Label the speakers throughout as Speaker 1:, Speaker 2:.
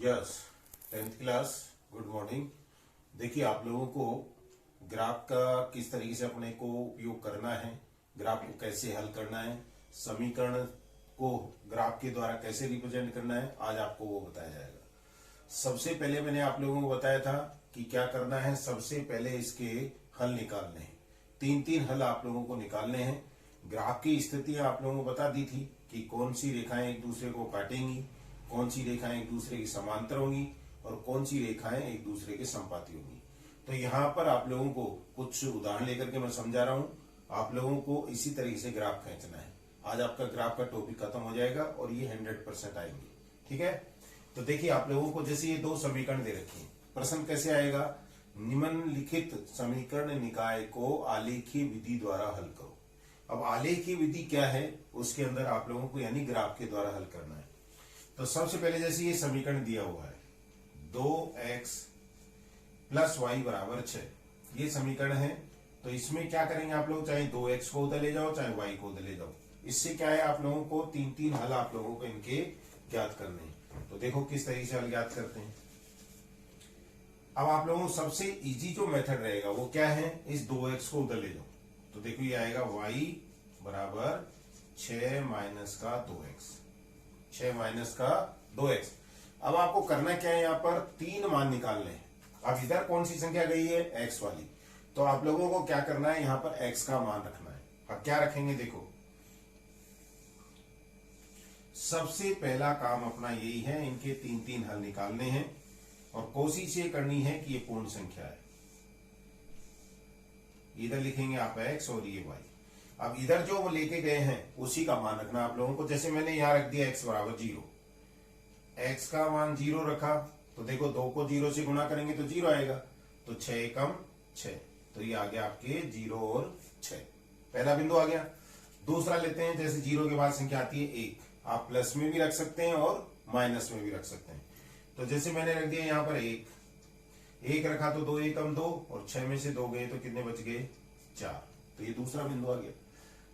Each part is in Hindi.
Speaker 1: Yes, 10th class, good morning. देखिए, आप लोगों को ग्राफ का किस तरीके से अपने को उपयोग करना है, ग्राफ को कैसे हल करना है, समीकरण को ग्राफ के द्वारा कैसे रिप्रेजेंट करना है, आज आपको वो बताया जाएगा। सबसे पहले मैंने आप लोगों को बताया था कि क्या करना है। सबसे पहले इसके हल निकालने हैं। तीन तीन हल आप लोगों को निकालने हैं। ग्राफ की स्थितियां आप लोगों को बता दी थी कि कौन सी रेखाएं एक दूसरे को काटेंगी, कौन सी रेखाएं एक दूसरे की समांतर होंगी और कौन सी रेखाएं एक दूसरे के संपाती होंगी। तो यहाँ पर आप लोगों को कुछ उदाहरण लेकर के मैं समझा रहा हूँ। आप लोगों को इसी तरीके से ग्राफ खींचना है। आज आपका ग्राफ का टॉपिक खत्म हो जाएगा और ये 100% आएंगे। ठीक है, तो देखिए, आप लोगों को जैसे ये दो समीकरण दे रखे हैं, प्रश्न कैसे आएगा। निम्नलिखित समीकरण निकाय को आलेखीय विधि द्वारा हल करो। अब आलेखीय विधि क्या है, उसके अंदर आप लोगों को यानी ग्राफ के द्वारा हल करना है। तो सबसे पहले जैसे ये समीकरण दिया हुआ है 2x + y = 6, ये समीकरण है। तो इसमें क्या करेंगे आप लोग, चाहे 2x को उधर ले जाओ चाहे y को उधर ले जाओ। इससे क्या है, आप लोगों को तीन तीन हल आप लोगों को इनके ज्ञात करने हैं। तो देखो किस तरीके से हल ज्ञात करते हैं। अब आप लोगों को सबसे इजी जो मेथड रहेगा वो क्या है, इस 2x को उधर ले जाओ। तो देखो ये आएगा y = 6 - 2x, 6 - 2x। अब आपको करना क्या है, यहाँ पर तीन मान निकालने हैं। अब इधर कौन सी संख्या गई है, x वाली। तो आप लोगों को क्या करना है, यहाँ पर x का मान रखना है। अब क्या रखेंगे, देखो सबसे पहला काम अपना यही है, इनके तीन तीन हल निकालने हैं और कोशिश ये करनी है कि ये पूर्ण संख्या है। इधर लिखेंगे आप x और ये y। अब इधर जो वो लेके गए हैं उसी का मान रखना आप लोगों को। जैसे मैंने यहां रख दिया x = 0, x का मान 0 रखा। तो देखो 2 को 0 से गुणा करेंगे तो 0 आएगा। तो 6 × 6, तो ये आ गया आपके 0 और 6, पहला बिंदु आ गया। दूसरा लेते हैं, जैसे 0 के बाद संख्या आती है 1, आप प्लस में भी रख सकते हैं और माइनस में भी रख सकते हैं। तो जैसे मैंने रख दिया यहाँ पर 1 रखा तो 2 × 2 और 6 में से 2 गए तो कितने बच गए, 4। तो ये दूसरा बिंदु आ गया।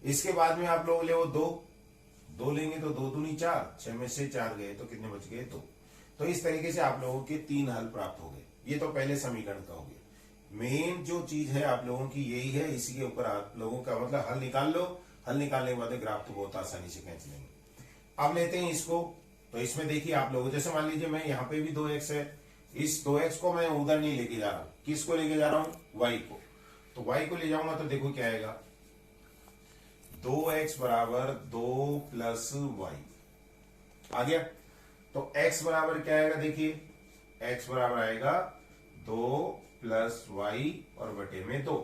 Speaker 1: इसके बाद में आप लोग ले वो 2 लेंगे तो 2 दूनी 4, 6 में से 4 गए तो कितने बच गए, 2। तो इस तरीके से आप लोगों के तीन हल प्राप्त हो गए। ये तो पहले समीकरण का हो गया। मेन जो चीज है आप लोगों की यही है, इसी के ऊपर आप लोगों का मतलब हल निकाल लो। हल निकालने के बाद ग्राफ तो बहुत आसानी से खींच लेंगे। अब लेते हैं इसको। तो इसमें देखिए आप लोग, जैसे मान लीजिए मैं यहाँ पे भी 2x है, इस 2x को मैं उधर नहीं लेके जा रहा हूं। किसको लेके जा रहा हूं, y को। तो y को ले जाऊंगा तो देखो क्या आएगा, 2x = 2 + y आ गया। तो x बराबर क्या आएगा, देखिए x बराबर आएगा 2 + y और बटे में 2।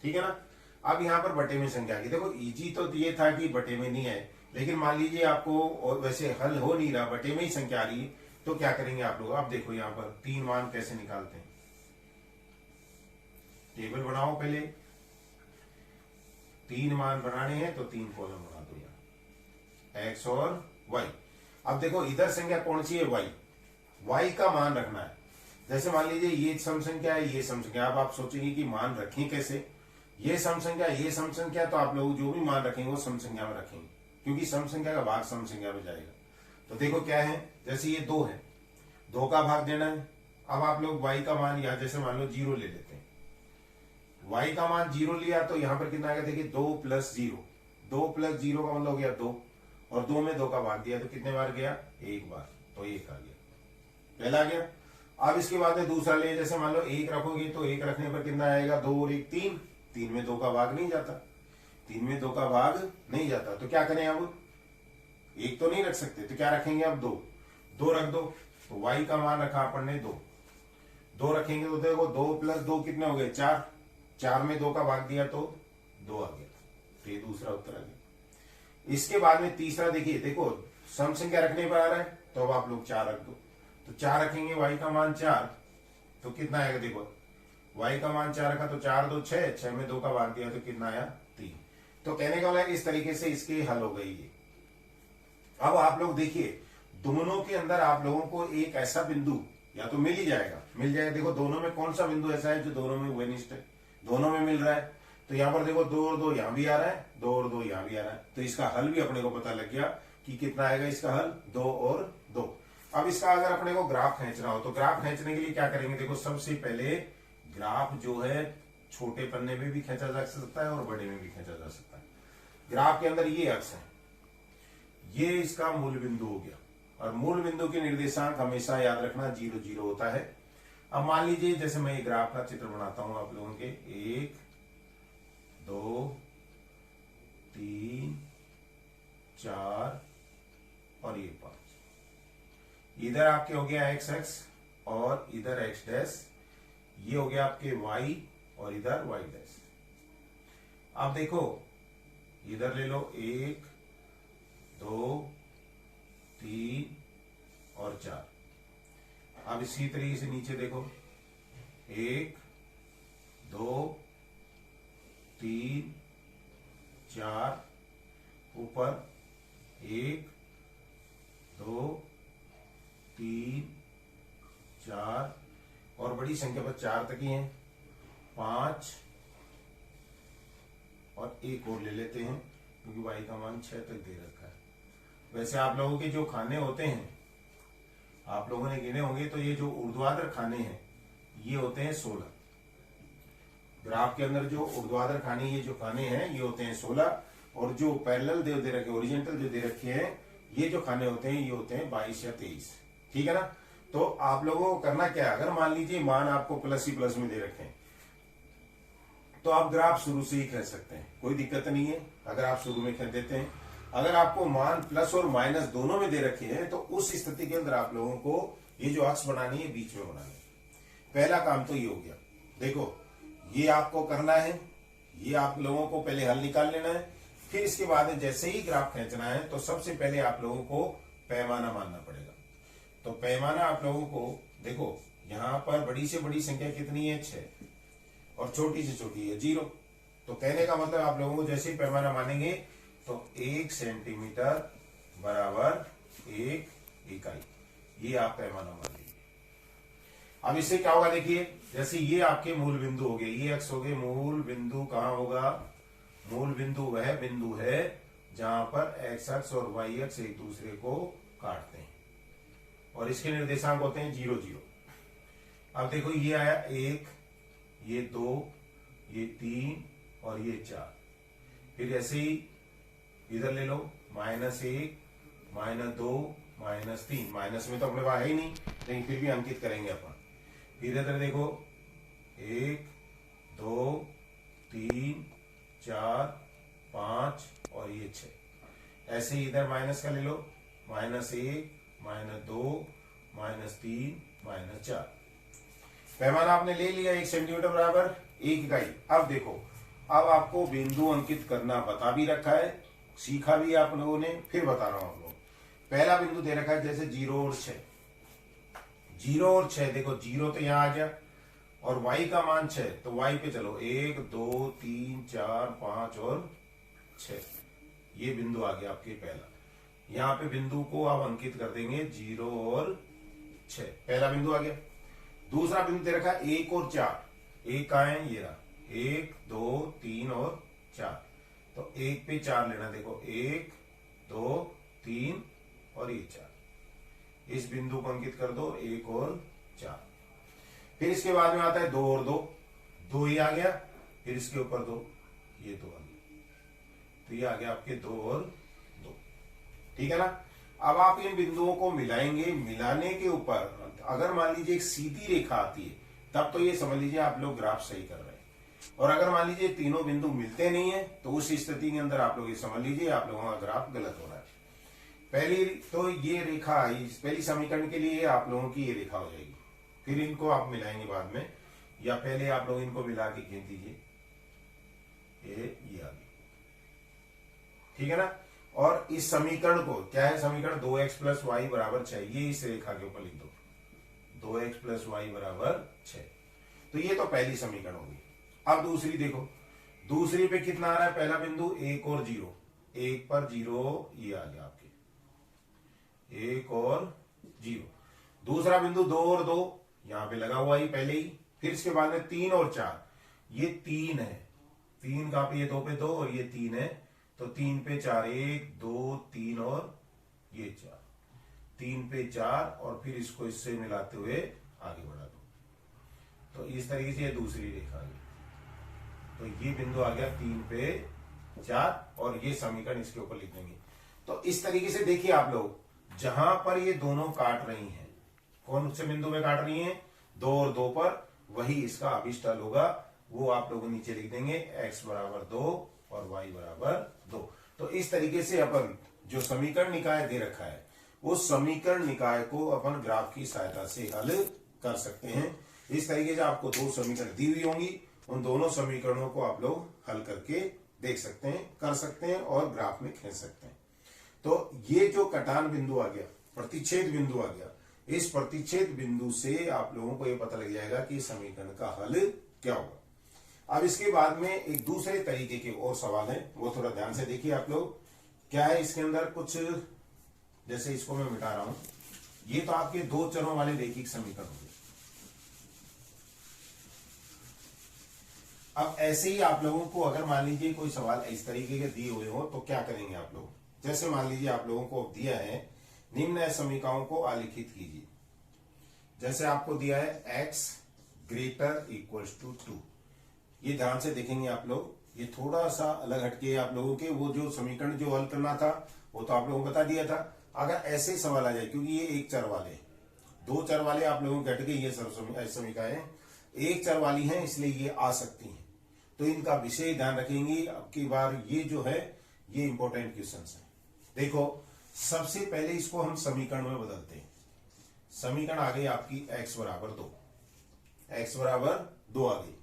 Speaker 1: ठीक है ना। अब यहां पर बटे में संख्या आ गई। देखो इजी तो ये था कि बटे में नहीं आए, लेकिन मान लीजिए आपको और वैसे हल हो नहीं रहा, बटे में ही संख्या आ रही है, तो क्या करेंगे आप लोग। आप देखो यहाँ पर तीन मान कैसे निकालते हैं। टेबल बनाओ, पहले तीन मान बनाने हैं तो 3 कॉलम बना दो यहाँ, x और y। अब देखो इधर संख्या कौन सी है, y का मान रखना है। जैसे मान लीजिए ये सम संख्या है, ये सम संख्या। अब आप सोचेंगे कि मान रखें कैसे, ये सम संख्या ये सम संख्या। तो आप लोग जो भी मान रखेंगे वो सम संख्या में रखेंगे, क्योंकि सम संख्या का भाग सम संख्या में जाएगा। तो देखो क्या है, जैसे ये 2 है, 2 का भाग देना है। अब आप लोग y का मान यहाँ जैसे मान लो 0 ले लेते हैं। y का मान 0 लिया तो यहाँ पर कितना आएगा, देखिए 2 + 0, 2 + 0 का मतलब हो गया 2, और 2 में 2 का भाग दिया तो कितने बार गया, 1 बार। तो 1 आ गया, पहला आ गया। अब इसके बाद में दूसरा ले, जैसे मान लो 1 रखोगे तो 1 रखने पर कितना आएगा, 2 और 1 3, 3 में 2 का भाग नहीं जाता, 3 में 2 का भाग नहीं जाता। तो क्या करें, अब 1 तो नहीं रख सकते, तो क्या रखेंगे, अब 2 रख दो। तो y का मान रखा अपन ने 2 रखेंगे तो देखो 2 + 2 कितने हो गए, 4, 4 में 2 का भाग दिया तो 2 आ गया। तो ये दूसरा उत्तर आ गया। इसके बाद में तीसरा देखिए, देखो सम संख्या रखने पर आ रहा है तो अब आप लोग 4 रख दो। तो 4 रखेंगे, y का मान 4, तो कितना आएगा, देखो y का मान 4 रखा तो 4 2 6, 6 में 2 का भाग दिया तो कितना आया, 3। तो कहने का मतलब इस तरीके से इसके हल हो गई है। अब आप लोग देखिए, दोनों के अंदर आप लोगों को एक ऐसा बिंदु या तो मिल ही जाएगा। देखो दोनों में कौन सा बिंदु ऐसा है जो दोनों में वेनिस्ट है, दोनों में मिल रहा है। तो यहाँ पर देखो 2 और 2 यहाँ भी आ रहा है, 2 और 2 यहाँ भी आ रहा है। तो इसका हल भी अपने को पता लग गया कि कितना आएगा इसका हल, 2 और 2। अब इसका अगर अपने को ग्राफ खींचना हो तो ग्राफ खींचने के लिए क्या करेंगे, देखो सबसे पहले ग्राफ जो है छोटे पन्ने में भी खींचा जा सकता है और बड़े में भी खींचा जा सकता है। ग्राफ के अंदर ये अक्ष है, ये इसका मूल बिंदु हो गया, और मूल बिंदु के निर्देशांक हमेशा याद रखना 0 0 होता है। अब मान लीजिए जैसे मैं ये ग्राफ का चित्र बनाता हूं आप लोगों के, 1 2 3 4 और ये 5। इधर आपके हो गया x x और इधर x डैश, ये हो गया आपके y और इधर y डैश। आप देखो इधर ले लो 1 2 3 और 4। अब इसी तरीके से नीचे देखो 1 2 3 4, ऊपर 1 2 3 4 और बड़ी संख्या पर 4 तक ही हैं, 5 और एक और ले लेते हैं क्योंकि y का मान 6 तक दे रखा है। वैसे आप लोगों के जो खाने होते हैं आप लोगों ने गिने होंगे, तो ये जो ऊर्ध्वाधर खाने हैं ये होते हैं 16। ग्राफ के अंदर जो ऊर्ध्वाधर खाने ये जो खाने हैं ये होते हैं 16, और जो पैरेलल दे रखे ओरिजेंटल जो दे रखे हैं ये जो खाने होते हैं ये होते हैं 22 या 23। ठीक है ना। तो आप लोगों को करना क्या है, अगर मान लीजिए मान आपको प्लस ही प्लस में दे रखे हैं तो आप ग्राफ शुरू से ही खींच सकते हैं, कोई दिक्कत नहीं है अगर आप शुरू में खींच देते हैं। अगर आपको मान प्लस और माइनस दोनों में दे रखे हैं तो उस स्थिति के अंदर आप लोगों को ये जो अक्ष बनानी है बीच में बनानी है। पहला काम तो ये हो गया। देखो ये आपको करना है, ये आप लोगों को पहले हल निकाल लेना है, फिर इसके बाद जैसे ही ग्राफ खींचना है तो सबसे पहले आप लोगों को पैमाना मानना पड़ेगा। तो पैमाना आप लोगों को देखो यहां पर बड़ी से बड़ी संख्या कितनी है 6 और छोटी से छोटी है 0। तो कहने का मतलब आप लोगों को जैसे ही पैमाना मानेंगे तो 1 सेंटीमीटर बराबर 1 इकाई, ये आप पैमाना मान लीजिए। अब इससे क्या होगा देखिए, जैसे ये आपके मूल बिंदु हो गए, ये अक्ष हो गए, मूल बिंदु कहां होगा, मूल बिंदु वह बिंदु है जहां पर x अक्ष और y अक्ष एक दूसरे को काटते हैं और इसके निर्देशांक होते हैं 0 0। अब देखो ये आया 1, ये 2, ये 3 और ये 4। फिर ऐसे ही इधर ले लो -1 -2 -3। माइनस में तो अपने पास है ही नहीं लेकिन फिर भी अंकित करेंगे अपन। फिर इधर देखो 1 2 3 4 5 और ये 6। ऐसे ही इधर माइनस का ले लो -1 -2 -3 -4। पैमाना आपने ले लिया 1 सेंटीमीटर बराबर 1 इकाई। अब देखो अब आपको बिंदु अंकित करना बता भी रखा है, सीखा भी आप लोगों ने, फिर बता रहा हूं आप लोग। पहला बिंदु दे रखा है जैसे 0 और 6, 0 और 6। देखो 0 तो यहां आ गया और y का मान 6, तो y पे चलो 1 2 3 4 5 और 6। ये बिंदु आ गया आपके पहला। यहाँ पे बिंदु को आप अंकित कर देंगे 0 और 6, पहला बिंदु आ गया। दूसरा बिंदु दे रखा है 1 और 4। 1 कहाँ है, ये रहा, 1 2 3 और 4। तो 1 पे 4 लेना, देखो 1 2 3 और ये 4। इस बिंदु को अंकित कर दो 1 और 4। फिर इसके बाद में आता है 2 और 2, 2 ही आ गया। फिर इसके ऊपर 2, ये 2 आ गया। तो ये आ गया आपके 2 और 2। ठीक है ना। अब आप इन बिंदुओं को मिलाएंगे, मिलाने के ऊपर अगर मान लीजिए एक सीधी रेखा आती है तब तो ये समझ लीजिए आप लोग ग्राफ सही कर रहे हैं। और अगर मान लीजिए तीनों बिंदु मिलते नहीं है तो उस स्थिति के अंदर आप लोग ये समझ लीजिए आप लोगों का ग्राफ गलत हो रहा है। पहली तो ये रेखा आई, पहली समीकरण के लिए आप लोगों की ये रेखा हो जाएगी। फिर इनको आप मिलाएंगे बाद में, या पहले आप लोग इनको मिला के खींच दीजिए, ये आ गई। ठीक है ना। और इस समीकरण को क्या है, समीकरण 2x + y = 6, ये इस रेखा के ऊपर लिख दो 2x + y = 6। तो ये तो पहली समीकरण होगी। अब दूसरी देखो, दूसरी पे कितना आ रहा है, पहला बिंदु 1 और 0, 1 पर 0 ये आ गया आपके 1 और 0। दूसरा बिंदु 2 और 2 यहां पे लगा हुआ ही पहले ही। फिर इसके बाद में 3 और 4, ये 3 है, 3 कहां पे, ये 2 पे 2 और ये 3 है, तो 3 पे 4, 1 2 3 और ये 4। 3 पे 4 और फिर इसको इससे मिलाते हुए आगे बढ़ा दो। तो इस तरीके से ये दूसरी रेखा आ गई। तो ये बिंदु आ गया 3 पे 4 और ये समीकरण इसके ऊपर लिख देंगे। तो इस तरीके से देखिए आप लोग, जहां पर ये दोनों काट रही हैं, कौन से बिंदु में काट रही हैं, 2 और 2 पर, वही इसका अभिष्टल होगा। वो आप लोग नीचे लिख देंगे, x बराबर 2 और y बराबर 2। तो इस तरीके से अपन जो समीकरण निकाय दे रखा है, वो समीकरण निकाय को अपन ग्राफ की सहायता से हल कर सकते हैं। इस तरीके से आपको 2 समीकरण दी हुई होंगी, उन दोनों समीकरणों को आप लोग हल करके देख सकते हैं, कर सकते हैं और ग्राफ में खींच सकते हैं। तो ये जो कटान बिंदु आ गया, प्रतिच्छेद बिंदु आ गया, इस प्रतिच्छेद बिंदु से आप लोगों को ये पता लग जाएगा कि समीकरण का हल क्या होगा। अब इसके बाद में एक दूसरे तरीके के और सवाल है, वो थोड़ा ध्यान से देखिए आप लोग। क्या है इसके अंदर, कुछ जैसे इसको मैं मिटा रहा हूं, ये तो आपके 2 चरों वाले रैखिक समीकरण होंगे। अब ऐसे ही आप लोगों को अगर मान लीजिए कोई सवाल इस तरीके के दिए हुए हो तो क्या करेंगे आप लोग। जैसे मान लीजिए आप लोगों को दिया है, निम्न समीकरणों को आलेखित कीजिए। जैसे आपको दिया है x ग्रेटर इक्वल्स टू 2। ये ध्यान से देखेंगे आप लोग, ये थोड़ा सा अलग हटके आप लोगों के, वो जो समीकरण जो हल करना था वो तो आप लोगों को बता दिया था। अगर ऐसे सवाल आ जाए, क्योंकि ये 1 चर वाले, 2 चर वाले आप लोगों के हट गए, ये समीकरण 1 चर वाली हैं, इसलिए ये आ सकती हैं। तो इनका विशेष ध्यान रखेंगे। अब की बार ये जो है, ये इंपॉर्टेंट क्वेश्चन है। देखो, सबसे पहले इसको हम समीकरण में बदलते हैं। समीकरण आ गई आपकी x बराबर 2, x बराबर 2 आ गई।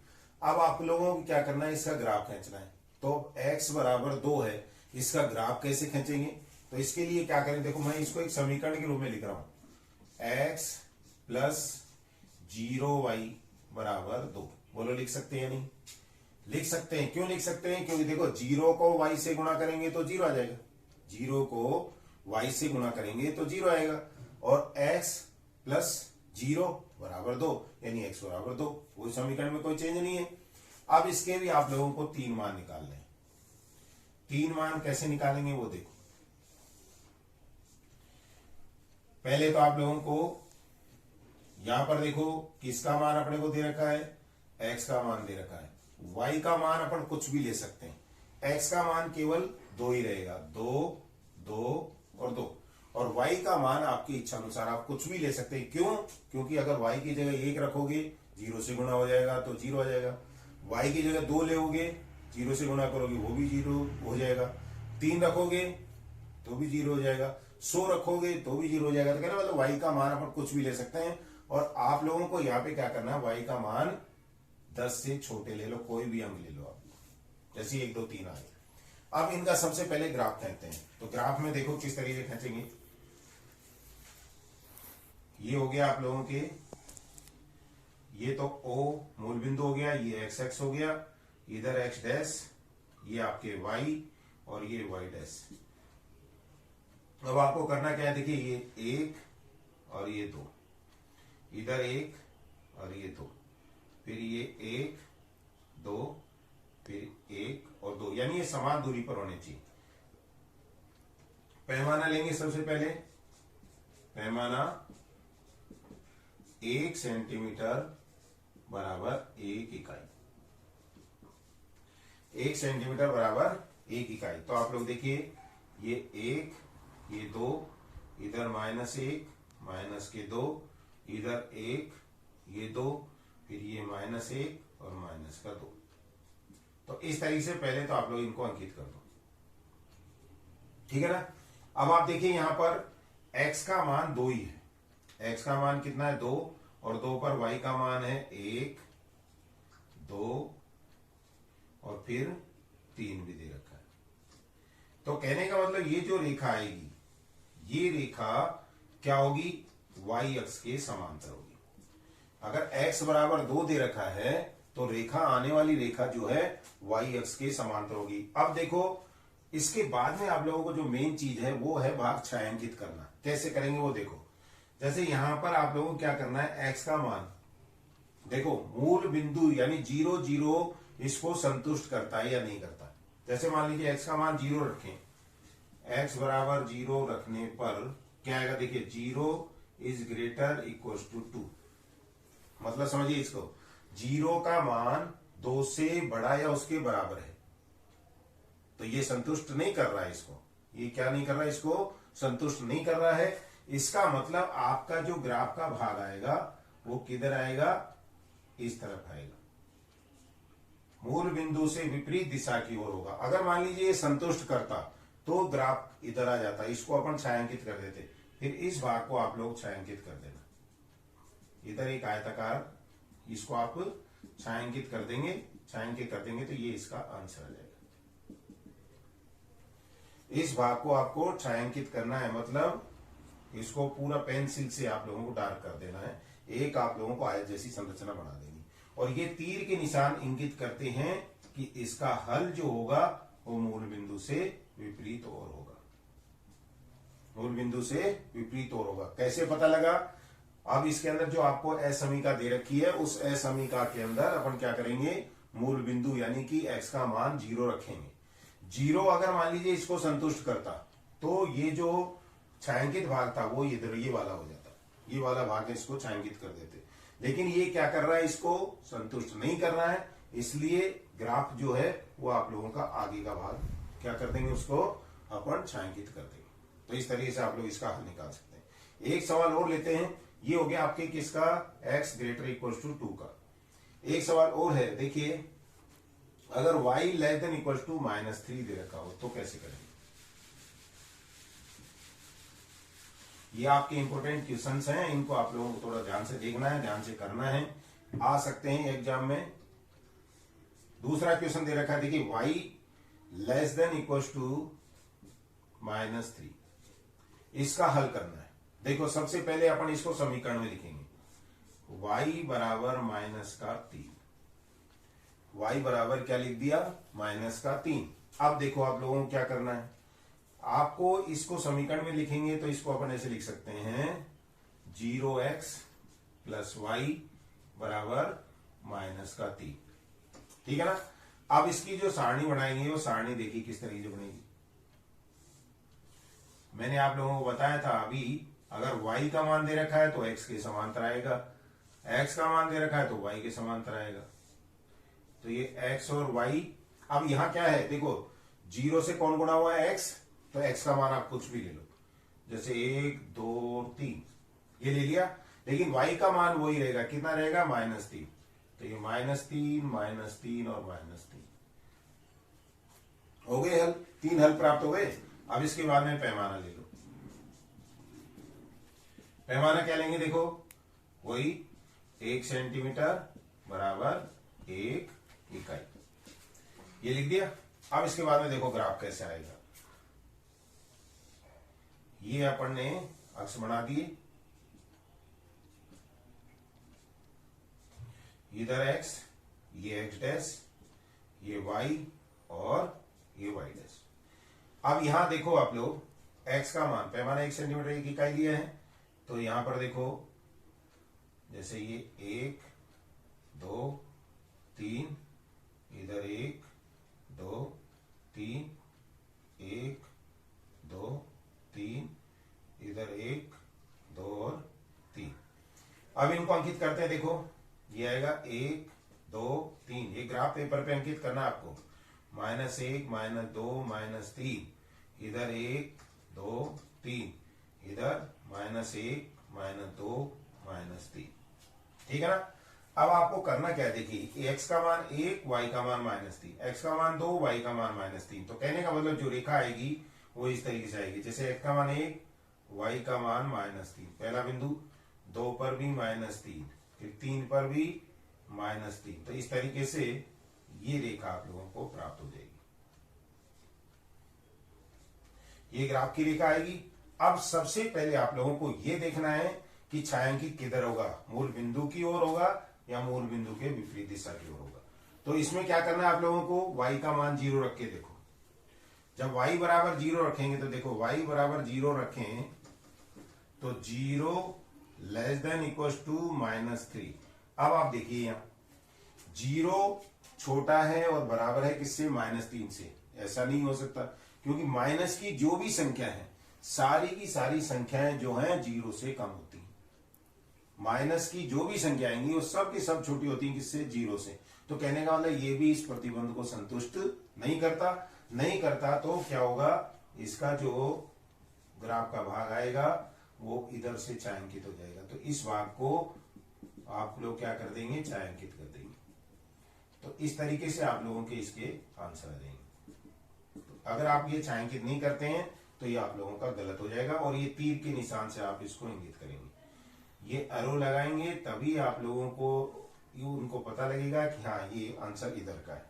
Speaker 1: अब आप लोगों को क्या करना है, इसका ग्राफ खींचना है। तो x बराबर 2 है, इसका ग्राफ कैसे खींचेंगे, तो इसके लिए क्या करें, देखो मैं इसको एक समीकरण के रूप में लिख रहा हूं, x प्लस 0y बराबर 2। बोलो लिख सकते हैं या नहीं, लिख सकते हैं। क्यों लिख सकते हैं, क्योंकि देखो 0 को y से गुणा करेंगे तो 0 आ जाएगा, 0 को y से गुणा करेंगे तो 0 आएगा, और x प्लस 0 बराबर 2, यानी x बराबर 2। वो समीकरण में कोई चेंज नहीं है। अब इसके भी आप लोगों को 3 मान निकालने हैं। 3 मान कैसे निकालेंगे वो देखो। पहले तो आप लोगों को यहां पर देखो, किसका मान अपने को दे रखा है, x का मान दे रखा है। y का मान अपन कुछ भी ले सकते हैं, x का मान केवल 2 ही रहेगा, 2, 2 और 2। और y का मान आपकी इच्छा अनुसार आप कुछ भी ले सकते हैं। क्यों, क्योंकि अगर y की जगह 1 रखोगे, 0 से गुणा हो जाएगा तो 0 आ जाएगा। y की जगह 2 लोगे, 0 से गुणा करोगे वो भी 0 हो जाएगा। 3 रखोगे तो भी 0 हो जाएगा, 100 रखोगे तो भी 0 हो जाएगा। तो कहना मतलब y का मान अपन कुछ भी ले सकते हैं। और आप लोगों को यहाँ पे क्या करना है, y का मान 10 से छोटे ले लो, कोई भी अंक ले लो आप, जैसे 1, 2, 3 आ गए। अब इनका सबसे पहले ग्राफ खींचते हैं। तो ग्राफ में देखो किस तरीके से खींचेंगे। ये हो गया आप लोगों के, ये तो O मूल बिंदु हो गया, ये x हो गया, इधर x डैश, ये आपके y और ये y डैश। अब आपको करना क्या है, देखिए ये 1 और ये 2, इधर 1 और ये 2, फिर ये 1, 2, फिर 1 और 2, यानी ये समान दूरी पर होने चाहिए। पैमाना लेंगे सबसे पहले, पैमाना 1 सेंटीमीटर बराबर 1 इकाई, 1 सेंटीमीटर बराबर 1 इकाई। तो आप लोग देखिए, ये 1, ये 2, इधर -1, माइनस के 2, इधर 1, ये 2, फिर ये -1 और माइनस का 2। तो इस तरीके से पहले तो आप लोग इनको अंकित कर दो, ठीक है ना। अब आप देखिए यहां पर x का मान 2 ही है, x का मान कितना है 2, और 2 पर y का मान है 1, 2 और फिर 3 भी दे रखा है। तो कहने का मतलब ये जो रेखा आएगी, ये रेखा क्या होगी, y अक्ष के समांतर होगी। अगर x बराबर 2 दे रखा है तो रेखा, आने वाली रेखा जो है y अक्ष के समांतर होगी। अब देखो, इसके बाद में आप लोगों को जो मेन चीज है वो है भाग छायांकित करना। कैसे करेंगे वो देखो। जैसे यहां पर आप लोगों को क्या करना है, x का मान देखो, मूल बिंदु यानी 0, 0 इसको संतुष्ट करता है या नहीं करता। जैसे मान लीजिए x का मान 0 रखें, x बराबर 0 रखने पर क्या आएगा देखिए, 0 इज ग्रेटर इक्वल टू 2। मतलब समझिए इसको, 0 का मान 2 से बड़ा या उसके बराबर है तो ये संतुष्ट नहीं कर रहा है इसको। ये क्या नहीं कर रहा है, इसको संतुष्ट नहीं कर रहा है। इसका मतलब आपका जो ग्राफ का भाग आएगा वो किधर आएगा, इस तरफ आएगा, मूल बिंदु से विपरीत दिशा की ओर होगा। अगर मान लीजिए ये संतुष्ट करता तो ग्राफ इधर आ जाता, इसको अपन छायांकित कर देते। फिर इस भाग को आप लोग छायांकित कर देना, इधर एक आयताकार, इसको आप छायांकित कर देंगे। छायांकित कर देंगे तो ये इसका आंसर आ जाएगा। इस भाग को आपको छायांकित करना है, मतलब इसको पूरा पेंसिल से आप लोगों को डार्क कर देना है। एक आप लोगों को आयत जैसी संरचना बना देनी, और ये तीर के निशान इंगित करते हैं कि इसका हल जो होगा वो मूल बिंदु से विपरीत और होगा। मूल बिंदु से विपरीत और होगा। कैसे पता लगा? अब इसके अंदर जो आपको असमीका दे रखी है, उस असमीका के अंदर अपन क्या करेंगे, मूल बिंदु यानी कि x का मान 0 रखेंगे। 0 अगर मान लीजिए इसको संतुष्ट करता तो ये जो छायांकित भाग था वो इधर ये वाला हो जाता, ये वाला भाग इसको छायांकित कर देते। लेकिन ये क्या कर रहा है, इसको संतुष्ट नहीं कर रहा है, इसलिए ग्राफ जो है वो आप लोगों का आगे का भाग क्या कर देंगे, उसको अपन छायांकित कर देंगे। तो इस तरीके से आप लोग इसका हल निकाल सकते हैं। एक सवाल और लेते हैं, ये हो गया आपके किसका, x ग्रेटर इक्वल टू 2 का। एक सवाल और है, देखिए अगर y less than equal to -3 दे रखा हो तो कैसे करेंगे। ये आपके इंपोर्टेंट क्वेश्चंस हैं, इनको आप लोगों को थोड़ा ध्यान से देखना है, ध्यान से करना है, आ सकते हैं एग्जाम में। दूसरा क्वेश्चन दे रखा है, देखिए y less than equal to -3, इसका हल करना है। देखो सबसे पहले अपन इसको समीकरण में लिखेंगे, y बराबर -3। y बराबर क्या लिख दिया, -3। अब देखो आप लोगों को क्या करना है, आपको इसको समीकरण में लिखेंगे तो इसको अपन ऐसे लिख सकते हैं, 0x प्लस y बराबर -3। ठीक है ना। अब इसकी जो सारणी बनाएंगे वो सारणी देखिए किस तरीके से बनेगी। मैंने आप लोगों को बताया था अभी, अगर y का मान दे रखा है तो x के समांतर आएगा, x का मान दे रखा है तो y के समांतर आएगा। तो ये x और y, अब यहां क्या है देखो, 0 से कौन गुणा हुआ है, x, तो x का मान आप कुछ भी ले लो, जैसे 1 2 3 ये ले लिया। लेकिन y का मान वही रहेगा, कितना रहेगा, -3। तो ये -3 और -3 हो गए हल, 3 हल प्राप्त हो गए। अब इसके बाद में पैमाना ले लो। पैमाना क्या लेंगे, देखो वही 1 सेंटीमीटर बराबर 1 इकाई, ये लिख दिया। अब इसके बाद में देखो ग्राफ कैसे आएगा। ये अपन ने अक्ष बना दिए, इधर x, ये x डैश, ये y और ये y डैश। अब यहां देखो आप लोग, x का मान, पैमाना 1 सेंटीमीटर 1 इकाई दिया है, तो यहां पर देखो जैसे ये 1 2 3, इधर 1 2 3, 1 2 3, इधर 1 2 और 3। अब इनको अंकित करते हैं, देखो ये आएगा 1 2 3, ये ग्राफ पेपर पे अंकित करना आपको, -1 -2 -3, इधर 1 2 3, इधर -1 -2 -3। ठीक है ना। अब आपको करना क्या है, देखिए x का मान 1, y का मान -3, x का मान 2, y का मान -3। तो कहने का मतलब जो रेखा आएगी वो इस तरीके से आएगी, जैसे x का मान 1, y का मान -3, पहला बिंदु, 2 पर भी -3, फिर 3 पर भी -3। तो इस तरीके से ये रेखा आप लोगों को प्राप्त हो जाएगी, ये ग्राफ की रेखा आएगी। अब सबसे पहले आप लोगों को ये देखना है कि छायांकित किधर होगा, मूल बिंदु की ओर होगा या मूल बिंदु के विपरीत दिशा की ओर होगा। तो इसमें क्या करना है आप लोगों को, y का मान 0 रख के देखो। जब y बराबर 0 रखेंगे तो देखो y बराबर 0 रखें तो 0 लेस देन इक्वल टू -3। अब आप देखिए यहां 0 छोटा है और बराबर है किससे, -3 से। ऐसा नहीं हो सकता, क्योंकि माइनस की जो भी संख्या है सारी की सारी संख्याएं जो हैं जीरो से कम होती हैं। माइनस की जो भी संख्या आएंगी वो सब की सब छोटी होती हैं, किससे? जीरो से। तो कहने का मतलब ये भी इस प्रतिबंध को संतुष्ट नहीं करता तो क्या होगा? इसका जो ग्राफ का भाग आएगा वो इधर से छायांकित हो जाएगा। तो इस भाग को आप लोग क्या कर देंगे? छायांकित कर देंगे। तो इस तरीके से आप लोगों के इसके आंसर आ जाएंगे। अगर आप ये छायांकित नहीं करते हैं तो ये आप लोगों का गलत हो जाएगा, और ये तीर के निशान से आप इसको इंगित करेंगे। ये एरो लगाएंगे तभी आप लोगों को उनको पता लगेगा कि हाँ ये आंसर इधर का है।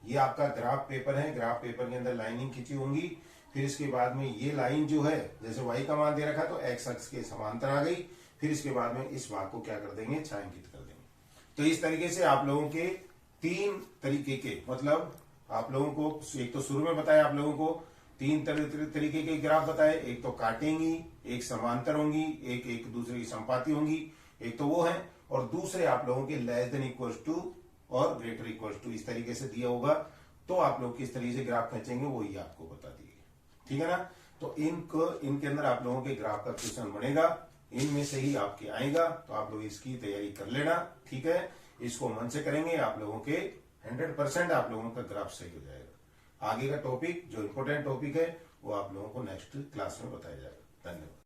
Speaker 1: ये आपका ग्राफ पेपर है, ग्राफ पेपर के अंदर लाइनिंग खींची होंगी, फिर इसके बाद में ये लाइन जो है जैसे y का मान दे रखा तो x अक्ष के समांतर आ गई, फिर इसके बाद में इस भाग को क्या कर देंगे? छायांकित कर देंगे। तो इस तरीके से आप लोगों के तीन तरीके के, मतलब आप लोगों को एक तो शुरू में बताया, आप लोगों को तीन तरीके के ग्राफ बताए। एक तो काटेंगी, एक समांतर होंगी, एक एक दूसरे की संपाती होंगी, एक तो वो है, और दूसरे आप लोगों के लेस देन इक्वल टू और ग्रेटर इक्वल टू इस तरीके से दिया होगा। तो आप लोग किस तरीके से ग्राफ खींचेंगे वो ही आपको बता दिए, ठीक है ना। तो इनके अंदर आप लोगों के ग्राफ का क्वेश्चन बनेगा, इनमें से ही आपके आएगा। तो आप लोग इसकी तैयारी कर लेना, ठीक है। इसको मन से करेंगे, आप लोगों के 100% आप लोगों का ग्राफ सही हो जाएगा। आगे का टॉपिक जो इंपॉर्टेंट टॉपिक है वो आप लोगों को नेक्स्ट क्लास में बताया जाएगा। धन्यवाद।